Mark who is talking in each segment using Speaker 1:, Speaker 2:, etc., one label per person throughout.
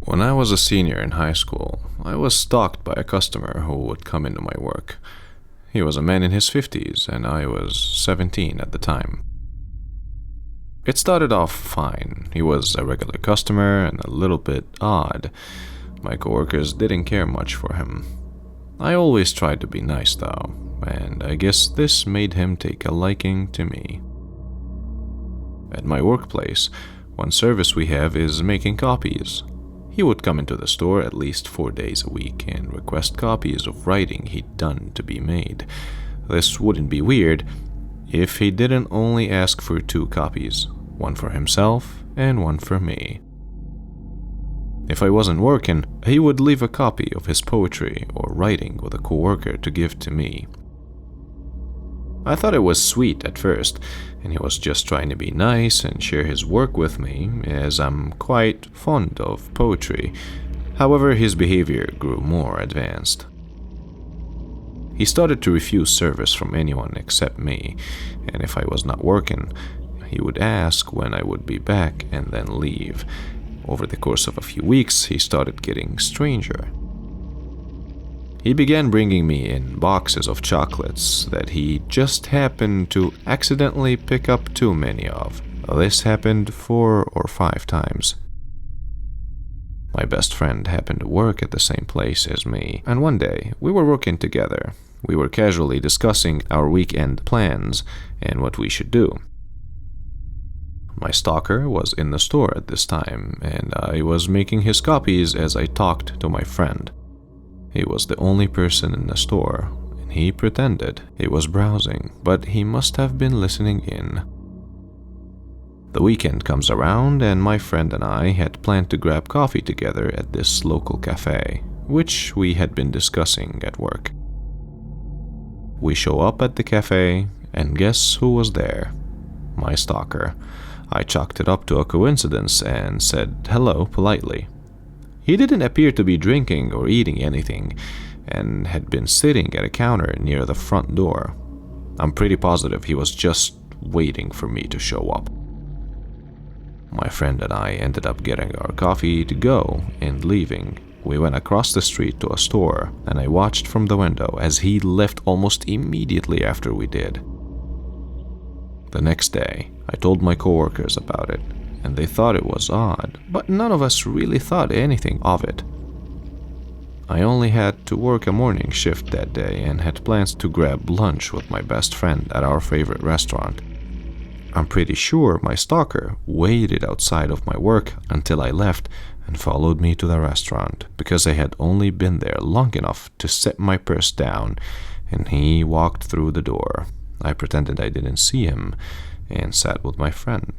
Speaker 1: When I was a senior in high school, I was stalked by a customer who would come into my work. He was a man in his 50s, and I was 17 at the time. It started off fine. He was a regular customer and a little bit odd. My coworkers didn't care much for him. I always tried to be nice though, and I guess this made him take a liking to me. At my workplace, one service we have is making copies. He would come into the store at least 4 days a week and request copies of writing he'd done to be made. This wouldn't be weird if he didn't only ask for 2 copies, one for himself and one for me. If I wasn't working, he would leave a copy of his poetry or writing with a coworker to give to me. I thought it was sweet at first, and he was just trying to be nice and share his work with me, as I'm quite fond of poetry. However, his behavior grew more advanced. He started to refuse service from anyone except me, and if I was not working, he would ask when I would be back and then leave. Over the course of a few weeks, he started getting stranger. He began bringing me in boxes of chocolates that he just happened to accidentally pick up too many of. This happened 4 or 5 times. My best friend happened to work at the same place as me, and one day we were working together. We were casually discussing our weekend plans and what we should do. My stalker was in the store at this time, and I was making his copies as I talked to my friend. He was the only person in the store, and he pretended he was browsing, but he must have been listening in. The weekend comes around, and my friend and I had planned to grab coffee together at this local cafe, which we had been discussing at work. We show up at the cafe, and guess who was there? My stalker. I chalked it up to a coincidence and said hello politely. He didn't appear to be drinking or eating anything, and had been sitting at a counter near the front door. I'm pretty positive he was just waiting for me to show up. My friend and I ended up getting our coffee to go and leaving. We went across the street to a store, and I watched from the window as he left almost immediately after we did. The next day, I told my coworkers about it, and they thought it was odd, but none of us really thought anything of it. I only had to work a morning shift that day and had plans to grab lunch with my best friend at our favorite restaurant. I'm pretty sure my stalker waited outside of my work until I left and followed me to the restaurant, because I had only been there long enough to set my purse down, and he walked through the door. I pretended I didn't see him and sat with my friend.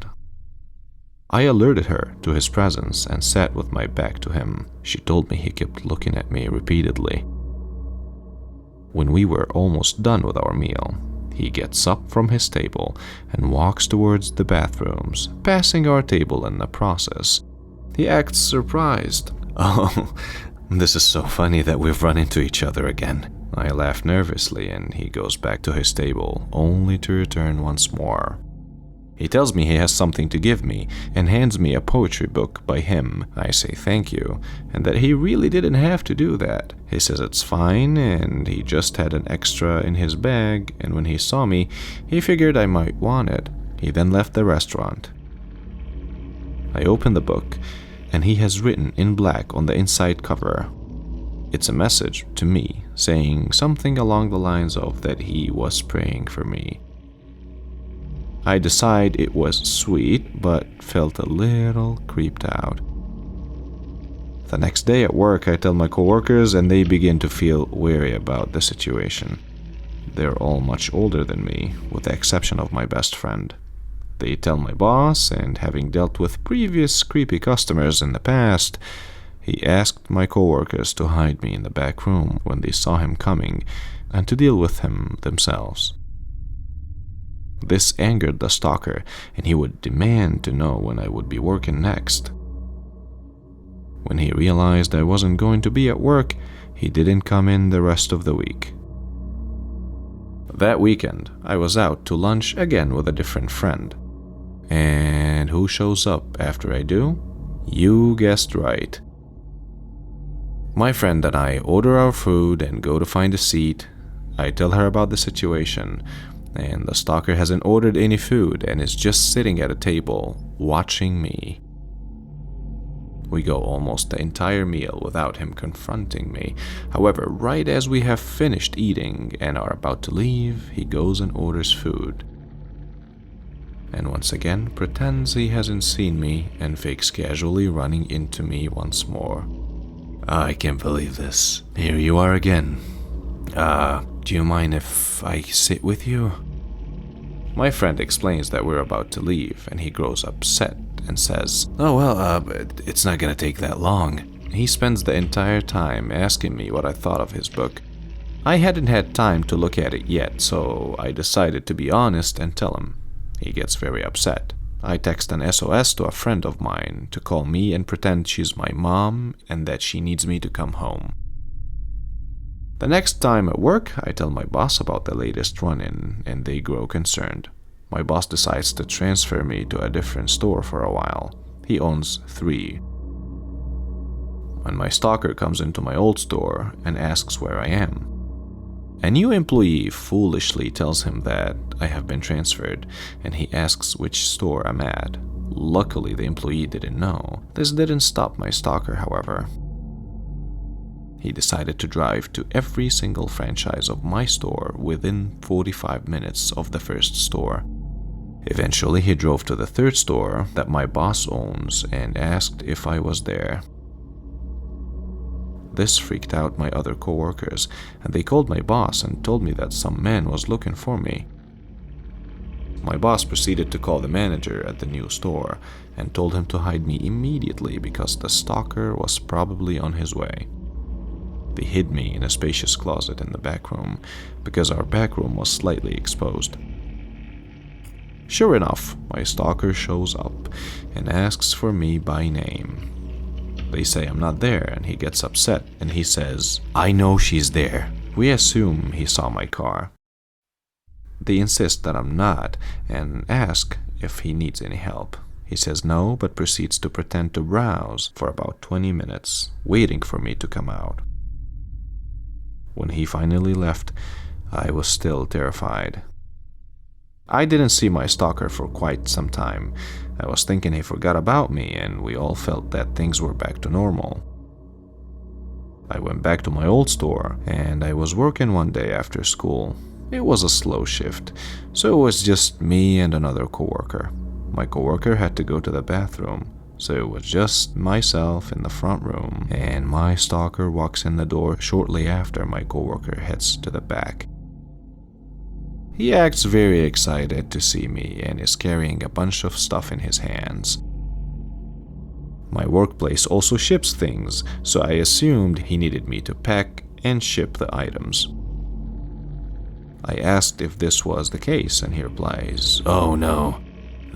Speaker 1: I alerted her to his presence and sat with my back to him. She told me he kept looking at me repeatedly. When we were almost done with our meal, he gets up from his table and walks towards the bathrooms, passing our table in the process. He acts surprised. "Oh, this is so funny that we've run into each other again." I laugh nervously, and he goes back to his table, only to return once more. He tells me he has something to give me and hands me a poetry book by him. I say thank you, and that he really didn't have to do that. He says it's fine, and he just had an extra in his bag, and when he saw me, he figured I might want it. He then left the restaurant. I open the book, and he has written in black on the inside cover. It's a message to me, saying something along the lines of that he was praying for me. I decide it was sweet, but felt a little creeped out. The next day at work, I tell my coworkers, and they begin to feel wary about the situation. They're all much older than me, with the exception of my best friend. They tell my boss, and having dealt with previous creepy customers in the past, he asked my coworkers to hide me in the back room when they saw him coming, and to deal with him themselves. This angered the stalker, and he would demand to know when I would be working next. When he realized I wasn't going to be at work, he didn't come in the rest of the week. That weekend, I was out to lunch again with a different friend. And who shows up after I do? You guessed right. My friend and I order our food and go to find a seat. I tell her about the situation, and the stalker hasn't ordered any food and is just sitting at a table, watching me. We go almost the entire meal without him confronting me. However, right as we have finished eating and are about to leave, he goes and orders food. And once again pretends he hasn't seen me and fakes casually running into me once more. I can't believe this. Here you are again. Do you mind if I sit with you? My friend explains that we're about to leave, and he grows upset and says, "Oh well, it's not gonna take that long." He spends the entire time asking me what I thought of his book. I hadn't had time to look at it yet, so I decided to be honest and tell him. He gets very upset. I text an SOS to a friend of mine to call me and pretend she's my mom and that she needs me to come home. The next time at work, I tell my boss about the latest run-in, and they grow concerned. My boss decides to transfer me to a different store for a while. He owns 3. When my stalker comes into my old store and asks where I am, a new employee foolishly tells him that I have been transferred, and he asks which store I'm at. Luckily, the employee didn't know. This didn't stop my stalker, however. He decided to drive to every single franchise of my store within 45 minutes of the first store. Eventually, he drove to the 3rd store that my boss owns and asked if I was there. This freaked out my other coworkers, and they called my boss and told me that some man was looking for me. My boss proceeded to call the manager at the new store and told him to hide me immediately because the stalker was probably on his way. They hid me in a spacious closet in the back room because our back room was slightly exposed. Sure enough, my stalker shows up and asks for me by name. They say I'm not there, and he gets upset and he says, "I know she's there." We assume he saw my car. They insist that I'm not and ask if he needs any help. He says no, but proceeds to pretend to browse for about 20 minutes, waiting for me to come out. When he finally left, I was still terrified. I didn't see my stalker for quite some time. I was thinking he forgot about me, and we all felt that things were back to normal. I went back to my old store, and I was working one day after school. It was a slow shift, so it was just me and another coworker. My coworker had to go to the bathroom, so it was just myself in the front room, and my stalker walks in the door shortly after my coworker heads to the back. He acts very excited to see me and is carrying a bunch of stuff in his hands. My workplace also ships things, so I assumed he needed me to pack and ship the items. I asked if this was the case, and he replies, "Oh no,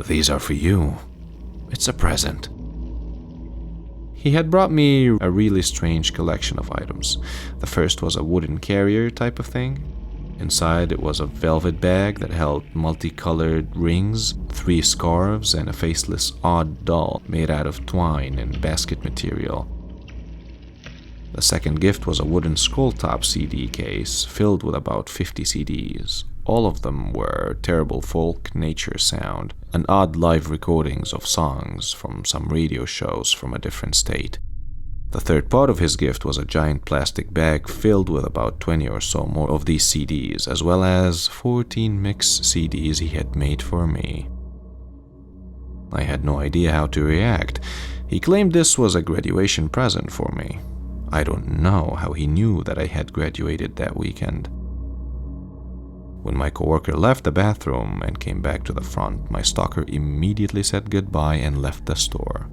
Speaker 1: these are for you. It's a present." He had brought me a really strange collection of items. The first was a wooden carrier type of thing. Inside it was a velvet bag that held multicolored rings, 3 scarves, and a faceless odd doll made out of twine and basket material. The second gift was a wooden scroll-top CD case filled with about 50 CDs. All of them were terrible folk nature sound and odd live recordings of songs from some radio shows from a different state. The third part of his gift was a giant plastic bag filled with about 20 or so more of these CDs, as well as 14 mixed CDs he had made for me. I had no idea how to react. He claimed this was a graduation present for me. I don't know how he knew that I had graduated that weekend. When my coworker left the bathroom and came back to the front, my stalker immediately said goodbye and left the store.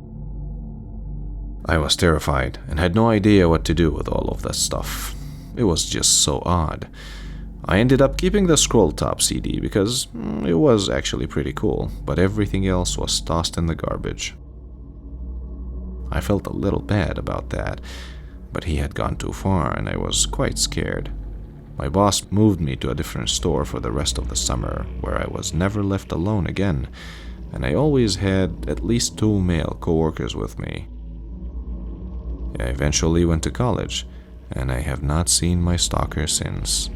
Speaker 1: I was terrified and had no idea what to do with all of that stuff. It was just so odd. I ended up keeping the scroll-top CD because it was actually pretty cool, but everything else was tossed in the garbage. I felt a little bad about that, but he had gone too far and I was quite scared. My boss moved me to a different store for the rest of the summer, where I was never left alone again, and I always had at least 2 male coworkers with me. I eventually went to college, and I have not seen my stalker since.